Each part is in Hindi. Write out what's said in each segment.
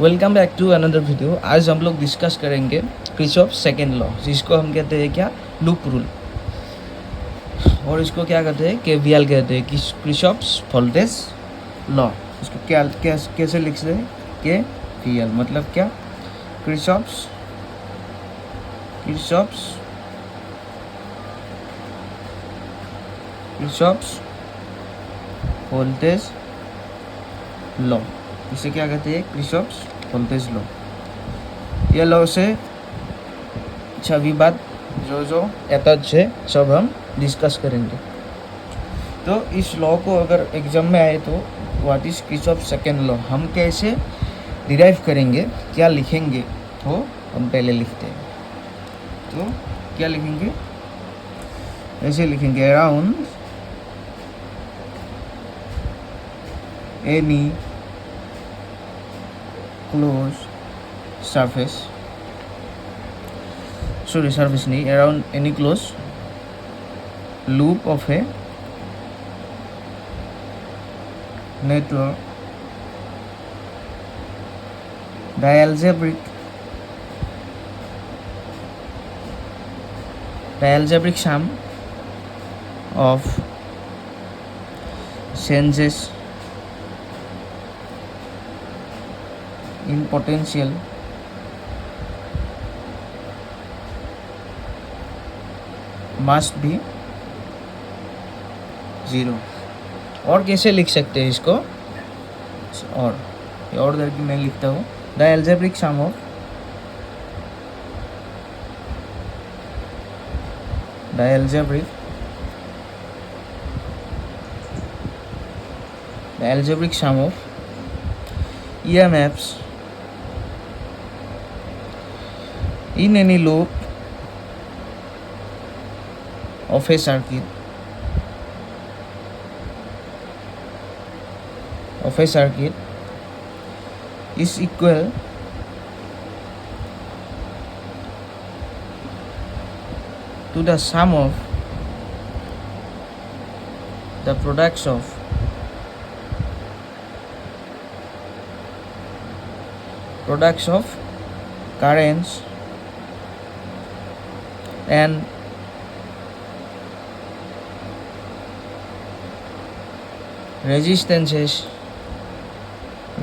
Welcome back to another video. आज हम लोग डिस्कस करेंगे किरचॉफ सेकेंड लॉ, जिसको हम कहते हैं क्या, लूप रूल, और इसको क्या कहते हैं, केवीएल कहते हैं, किरचॉफ्स वोल्टेज लॉ। इसको क्या कैसे लिखते हैं, केवीएल मतलब क्या, किरचॉफ्स वोल्टेज लॉ, इसे क्या कहते हैं, किरचॉफ्स वोल्टेज लॉ। ये लॉ से सभी बात जो अटैच है सब हम डिस्कस करेंगे। तो इस लॉ को अगर एग्जाम में आए तो what is Kirchhoff second law हम कैसे डिराइव करेंगे, क्या लिखेंगे, तो हम पहले लिखते हैं। तो क्या लिखेंगे, ऐसे लिखेंगे, अराउंड एनी क्लोज surface नहीं, around any closed loop of a network, the algebraic sum of changes in potential must be 0। और कैसे लिख सकते हैं इसको, और करके मैं लिखता हूँ, the algebraic sum of EMFs in any loop of a circuit is equal to the sum of the products of currents and resistances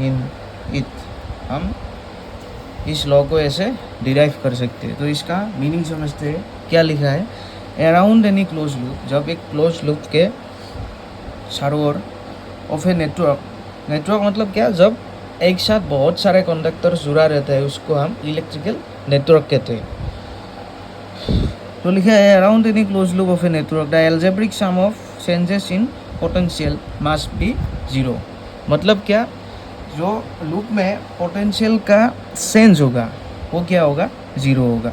in it। हम इस लॉ को ऐसे डिराइव कर सकते हैं। तो इसका मीनिंग समझते हैं, क्या लिखा है, अराउंड एनी क्लोज लूप, जब एक क्लोज लूप के चारों ओर ऑफ ए नेटवर्क मतलब क्या, जब एक साथ बहुत सारे कंडक्टर जुड़ा रहता है उसको हम इलेक्ट्रिकल नेटवर्क कहते हैं। तो लिखा है, around any close loop of a network the algebraic sum of changes in potential must be 0। मतलब क्या, जो लूप में पोटेंशियल का चेंज होगा वो क्या होगा, 0 होगा।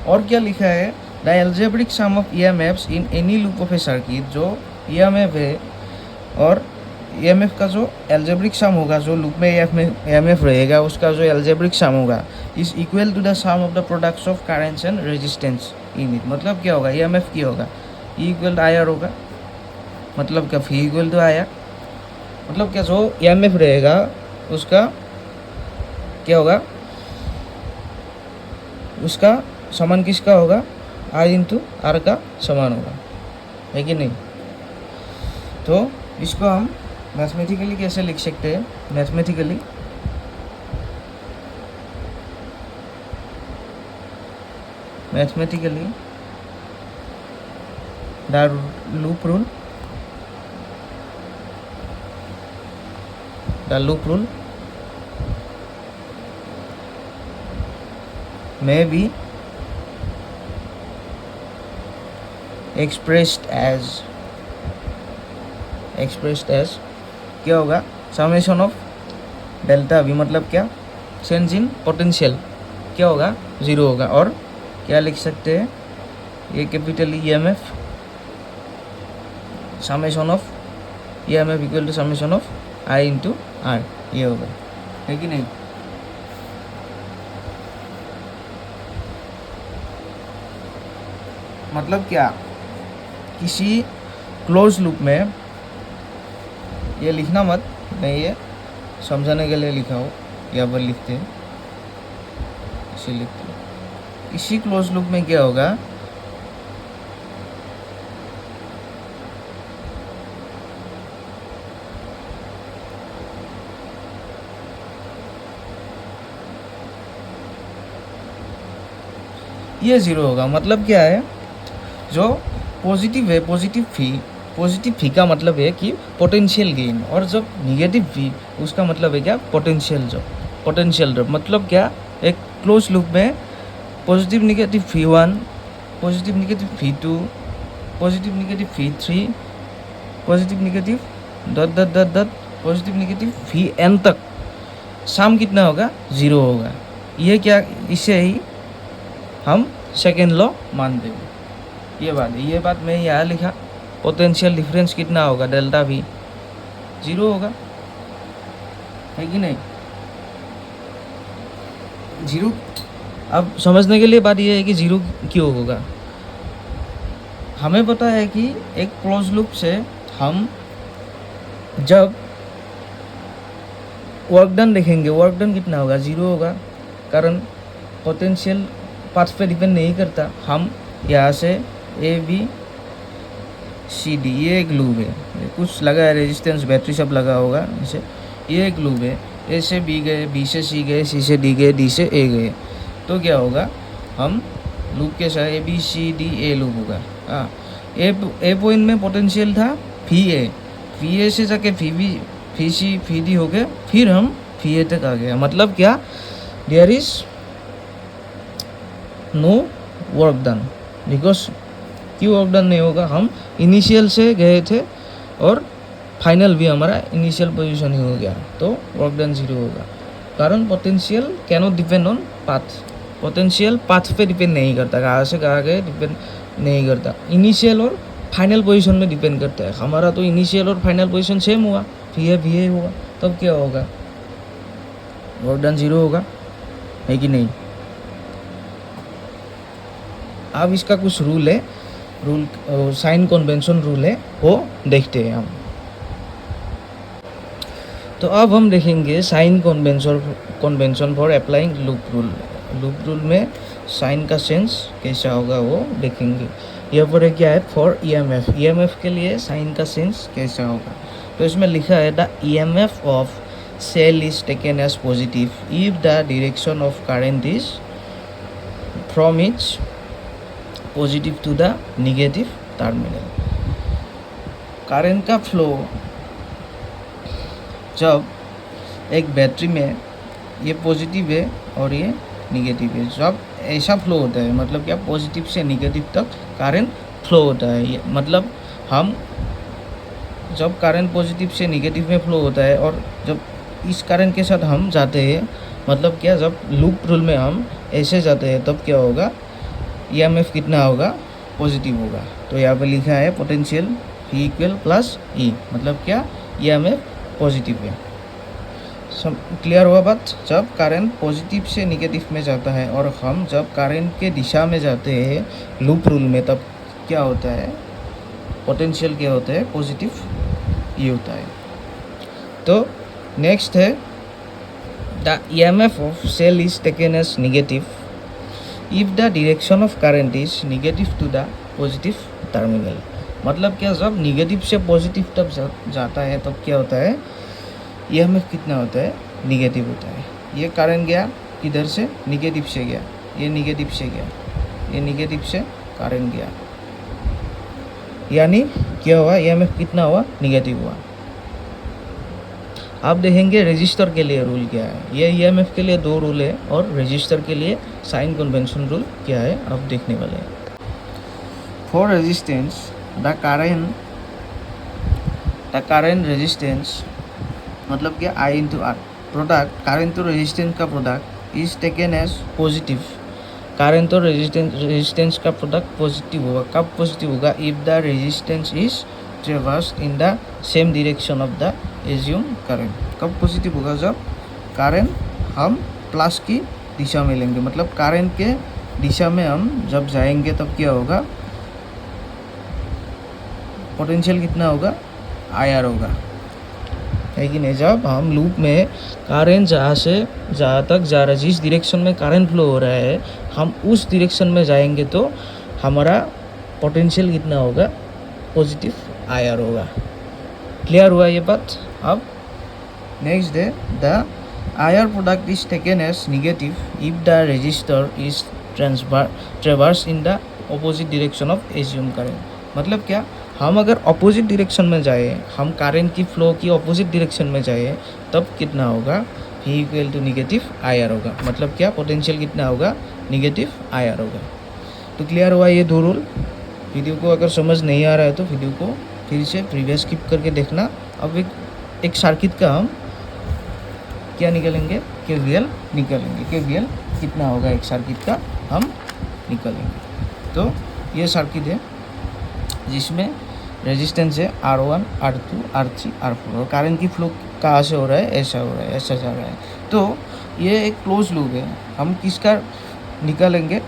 और क्या लिखा है, the algebraic sum of EMFs in any loop of A circuit, जो EMF है और EMF का जो एल्जेब्रिक सम होगा, जो लूप में EMF रहेगा उसका जो एल्जेब्रिक सम होगा, is equal to the sum of the products of currents and resistance in it. मतलब क्या होगा, EMF की होगा, E इक्वल टू IR होगा, मतलब क्या, फी इक्वल टू IR, मतलब क्या, जो EMF रहेगा उसका क्या होगा, उसका समान किसका होगा, I इंटू R का समान होगा, है कि नहीं। तो इसको हम मैथमेटिकली कैसे लिख सकते हैं, mathematically the loop rule may be expressed as क्या होगा, समेशन ऑफ डेल्टा V, मतलब क्या, चेंज इन पोटेंशियल क्या होगा, 0 होगा। और क्या लिख सकते हैं, ये capital EMF summation of EMF equal to summation of I into R, ये होगा, है कि नहीं। मतलब क्या, किसी क्लोज लूप में, ये लिखना मत, मैं ये समझाने के लिए लिखा हूँ, यहाँ पर लिखते हैं, इसे लिखते हैं। इसी क्लोज लूप में क्या होगा, ये ज़ीरो होगा। मतलब क्या है, जो पॉजिटिव है, पॉजिटिव फी का मतलब है कि पोटेंशियल गेन, और जब निगेटिव फी उसका मतलब है क्या, पोटेंशियल ड्रॉप। मतलब क्या, एक क्लोज लूप में positive negative phi 1, positive negative phi 2, positive negative phi 3, positive negative dot positive negative phi n तक सम कितना होगा, ज़ीरो होगा। ये क्या, इसे ही हम सेकेंड लॉ मानते हैं। ये बात मैं यहाँ लिखा, पोटेंशियल डिफरेंस कितना होगा, डेल्टा वी, ज़ीरो होगा, है कि नहीं, ज़ीरो। अब समझने के लिए बात ये है कि ज़ीरो क्यों होगा। हमें पता है कि एक क्लोज लूप से हम जब वर्क डन देखेंगे, वर्क डन कितना होगा, ज़ीरो होगा, कारण पोटेंशियल पाथ पे डिपेंड नहीं करता। हम यहाँ से ए बी सी डी, ये एक लूप है, कुछ लगा है रेजिस्टेंस बैटरी सब लगा होगा इसे, ये एक लूप है। ए से बी गए, बी से सी गए, सी से डी गए, डी से ए गए, तो क्या होगा, हम लूप के साथ A B C D A loop होगा। हाँ, ए पॉइंट में पोटेंशियल था फी ए से जाके फी बी, फी सी, फी डी हो गए, फिर हम फी ए तक आ गया। मतलब क्या, there is no work done, because क्यों वर्क डन नहीं होगा, हम इनिशियल से गए थे और फाइनल भी हमारा इनिशियल पोजीशन ही हो गया, तो वर्क डन ज़ीरो होगा। कारण potential cannot depend on path, potential path पे डिपेंड नहीं करता, कहाँ से कहाँ गए डिपेंड नहीं करता, इनिशियल और फाइनल पोजीशन में डिपेंड करता है। हमारा तो इनिशियल और फाइनल पोजीशन सेम हुआ, फी ए हुआ, तब क्या होगा, वर्क डन ज़ीरो होगा, है कि नहीं। अब इसका कुछ रूल है, साइन कन्वेंशन रूल है, वो देखते हैं हम। तो अब हम देखेंगे sign convention for applying loop rule में साइन का सेंस कैसा होगा वो देखेंगे। यहाँ पर क्या है, फॉर ईएमएफ के लिए साइन का सेंस कैसा होगा। तो इसमें लिखा है, the EMF of cell is taken as positive if the direction of current is from its positive to the negative terminal. Current का फ्लो जब एक बैटरी में ये पॉजिटिव है और ये निगेटिव है, जब ऐसा फ्लो होता है, मतलब क्या, पॉजिटिव से निगेटिव तक करंट फ्लो होता है। मतलब हम जब करंट पॉजिटिव से निगेटिव में फ्लो होता है और जब इस करंट के साथ हम जाते हैं, मतलब क्या, जब लूप रूल में हम ऐसे जाते हैं, तब क्या होगा, ईएमएफ कितना होगा, पॉजिटिव होगा। तो यहाँ पे लिखा है पोटेंशियल फी इक्वल प्लस ई, मतलब क्या, ईएमएफ पॉजिटिव है। सब क्लियर हुआ बात। जब करंट पॉजिटिव से निगेटिव में जाता है और हम जब करंट के दिशा में जाते हैं लूप रूल में, तब क्या होता है, पोटेंशियल क्या होता है, पॉजिटिव ये होता है। तो नेक्स्ट है, the EMF of cell is taken as negative if the direction of current is negative to the positive terminal. मतलब क्या, जब निगेटिव से पॉजिटिव तब जाता है, तब क्या होता है, ईएमएफ कितना होता है, निगेटिव होता है। ये करंट गया किधर से, निगेटिव से गया, ये निगेटिव से गया, ये निगेटिव से करंट गया, यानी क्या हुआ, ईएमएफ कितना हुआ, निगेटिव हुआ। आप देखेंगे रजिस्टर के लिए रूल क्या है, ये ईएमएफ के लिए दो रूल है और रजिस्टर के लिए साइन कन्वेंशन रूल क्या है, आप देखने वाले हैं। For resistance the current resistance, मतलब क्या, I into R, product current तो रेजिस्टेंस का product is taken as positive. Current और रेजिस्टेंस का प्रोडक्ट पॉजिटिव होगा। कब पॉजिटिव होगा, if the resistance is traversed in the same direction of the assume current. कब पॉजिटिव होगा, जब करंट हम प्लस की दिशा में लेंगे, मतलब करंट के दिशा में हम जब जाएंगे, तब क्या होगा, पोटेंशियल कितना होगा, आईआर होगा, है कि नहीं। जब हम लूप में करंट जहाँ से जहाँ तक जा रहा है, जिस डायरेक्शन में करंट फ्लो हो रहा है, हम उस डायरेक्शन में जाएंगे तो हमारा पोटेंशियल कितना होगा, पॉजिटिव आईआर होगा। क्लियर हुआ ये बात। अब नेक्स्ट है the IR product is taken as negative if the resistor is traverse in the opposite direction of assumed current। मतलब क्या, हम अगर अपोजिट डायरेक्शन में जाए, हम करंट की फ्लो की अपोजिट डायरेक्शन में जाए, तब कितना होगा, V equal to negative IR होगा। मतलब क्या, पोटेंशियल कितना होगा, नेगेटिव IR होगा। तो क्लियर हुआ ये दो रूल। वीडियो को अगर समझ नहीं आ रहा है तो वीडियो को फिर से प्रीवियस स्किप करके देखना। अब एक सर्किट का हम क्या निकालेंगे, KVL निकालेंगे। KVL कितना होगा एक सर्किट का, हम निकालेंगे। तो ये सर्किट है जिसमें रेजिस्टेंस है R1, R2, R3, R4 और करंट की फ्लो कहाँ से हो रहा है, ऐसा हो रहा है, ऐसा जा रहा है। तो ये एक क्लोज लूप है। हम किसका निकालेंगे,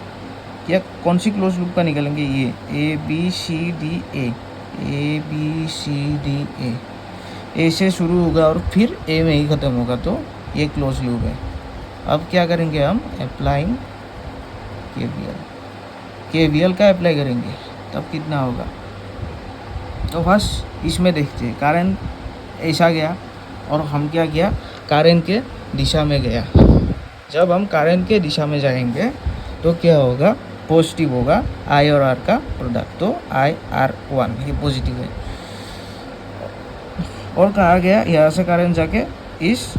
या कौन सी क्लोज लूप का निकालेंगे, ये ABCDA, ABCDA, ए से शुरू होगा और फिर ए में ही ख़त्म होगा, तो ये क्लोज लूप है। अब क्या करेंगे, हम अप्लाइंग KVL का अप्लाई करेंगे, तब कितना होगा। तो फर्स्ट इसमें देखते हैं, करंट ऐसा गया और हम क्या किया, करंट के दिशा में गया। जब हम करंट के दिशा में जाएंगे तो क्या होगा, पॉजिटिव होगा I और R का प्रोडक्ट, तो IR1 ये पॉजिटिव है। और कहा गया, यहाँ से करंट जाके इस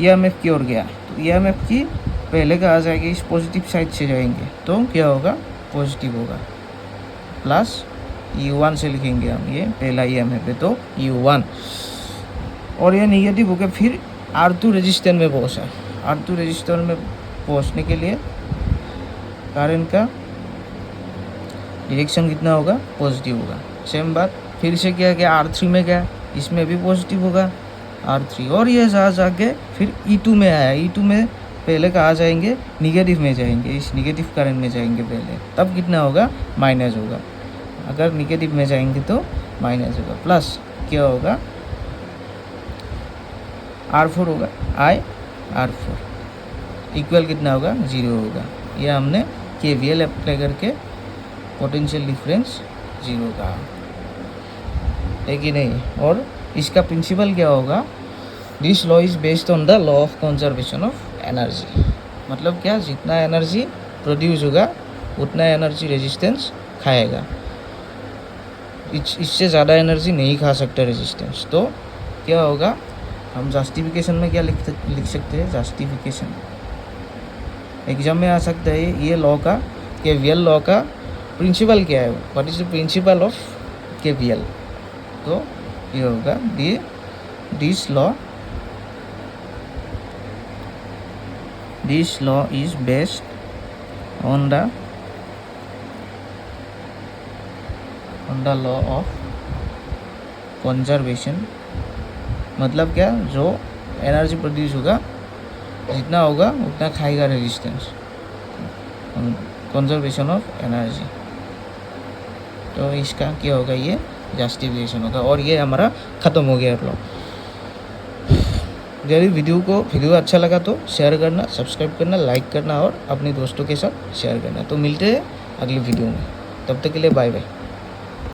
EMF की ओर गया, तो EMF की पहले कहा जाएगा इस पॉजिटिव साइड से जाएंगे, तो क्या होगा, पॉजिटिव होगा, प्लस U1 से लिखेंगे हम, ये पहला EMF है तो U1। और ये नेगेटिव होकर फिर R2 रेजिस्टर में पहुँचा। R2 रेजिस्टर में पहुँचने के लिए करंट का डायरेक्शन कितना होगा, पॉजिटिव होगा। सेम बात फिर से क्या गया, R3 में गया, इसमें भी पॉजिटिव होगा R3। और ये जाके फिर E2 में आया। E2 में पहले कहाँ जाएंगे, निगेटिव में जाएंगे, इस निगेटिव करंट में जाएंगे पहले, तब कितना होगा, माइनस होगा। अगर निगेटिव में जाएंगे तो माइनस होगा, प्लस क्या होगा, R4 होगा, IR4 इक्वल कितना होगा, 0 होगा। ये हमने KVL अप्लाई करके पोटेंशियल डिफरेंस 0 कहा है कि नहीं। और इसका प्रिंसिपल क्या होगा, this law is based on the law of conservation of energy. मतलब क्या, जितना एनर्जी प्रोड्यूस होगा उतना एनर्जी रेजिस्टेंस खाएगा, इससे ज़्यादा एनर्जी नहीं खा सकता रेजिस्टेंस। तो क्या होगा, हम जस्टिफिकेशन में क्या लिख सकते हैं, जस्टिफिकेशन एग्जाम में आ सकता है। ये लॉ का, KVL लॉ का प्रिंसिपल क्या है, what is the principle of KVL। तो ये होगा, this law is based on the law of conservation. मतलब क्या, जो एनर्जी प्रोड्यूस होगा, जितना होगा उतना खाएगा रेजिस्टेंस, कंजर्वेशन ऑफ एनर्जी। तो इसका क्या होगा, ये जस्टिफिकेशन होगा। और ये हमारा ख़त्म हो गया लॉ। यदि वीडियो अच्छा लगा तो शेयर करना, सब्सक्राइब करना, लाइक करना और अपने दोस्तों के साथ शेयर करना। तो मिलते हैं अगली वीडियो में, तब तक के लिए बाय बाय।